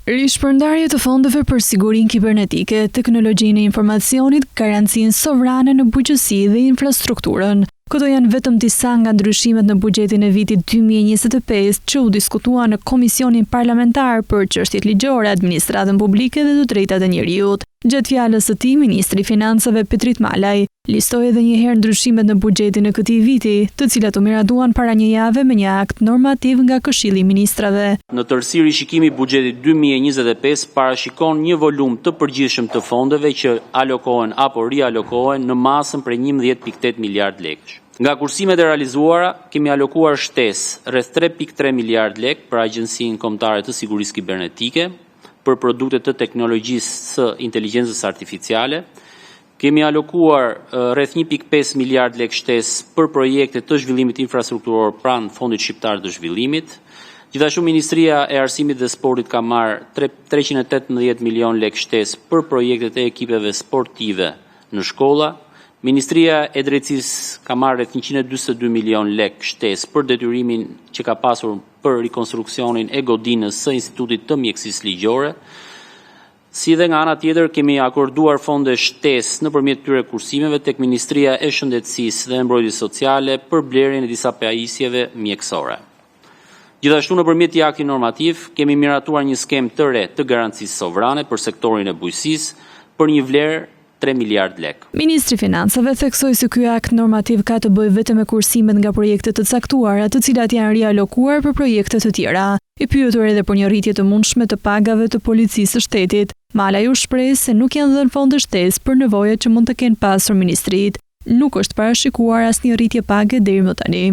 Rishpërndarje të fondeve për sigurinë kibernetike, teknologjinë e informacionit, garancinë sovrane në bujqësi dhe infrastrukturën. Këto janë vetëm disa nga ndryshimet në buxhetin e vitit 2025 që u diskutua në Komisionin Parlamentar për Çështjet Ligjore, Administratën Publike dhe të Drejtat e Njerëzit. Gjatë fjalës së tij, Ministri i Financave Petrit Malaj listoi edhe një herë ndryshimet në buxhetin e këtij viti, të cilat u miratuan para një jave me një akt normativ nga Këshilli i Ministrave. Në tërësi, rishikimi i buxhetit 2025 parashikon një volum të përgjithshëm të fondeve që alokohen apo rialokohen në masën prej 11.8 miliard lekësh. Nga kursimet e realizuara, kemi alokuar shtesë rreth 3.3 miliard lekë për Agjencinë Kombëtare të Sigurisë Kibernetike, për produkte të teknologjisë së inteligjencës artificiale. Kemi alokuar rreth 1.5 miliard lekë shtesë për projekte të zhvillimit infrastrukturor pranë Fondit Shqiptar të Zhvillimit. Gjithashtu Ministria e Arsimit dhe Sportit ka marrë 318 milion lekë shtesë për projektet e ekipeve sportive në shkolla. Ministria e Drejtësisë ka marrë rreth 142 milion lekë shtesë për detyrimin që ka pasur për rikonstruksionin e godinës së Institutit të Mjekësisë Ligjore. Si dhe nga ana tjetër kemi akorduar fonde shtesë nëpërmjet këtyre kursimeve tek Ministria e Shëndetësisë dhe Mbrojtjes Sociale për blerjen e disa pajisjeve mjekësore. Gjithashtu nëpërmjet një akti normativ kemi miratuar një skemë të re të garancisë sovrane për sektorin e bujqësisë për një vlerë 3 miliard lekë. Ministri i Financave theksoi se ky akt normativ ka të bëjë vetëm me kursimet nga projekte të caktuara, të cilat janë rialokuar për projekte të tjera. I pyetur edhe për një rritje të mundshme të pagave të policisë së shtetit, Malaj u shpreh se nuk janë dhënë fonde shtesë për nevojat që mund të kenë pasur ministrit. Nuk është parashikuar asnjë rritje page deri më tani.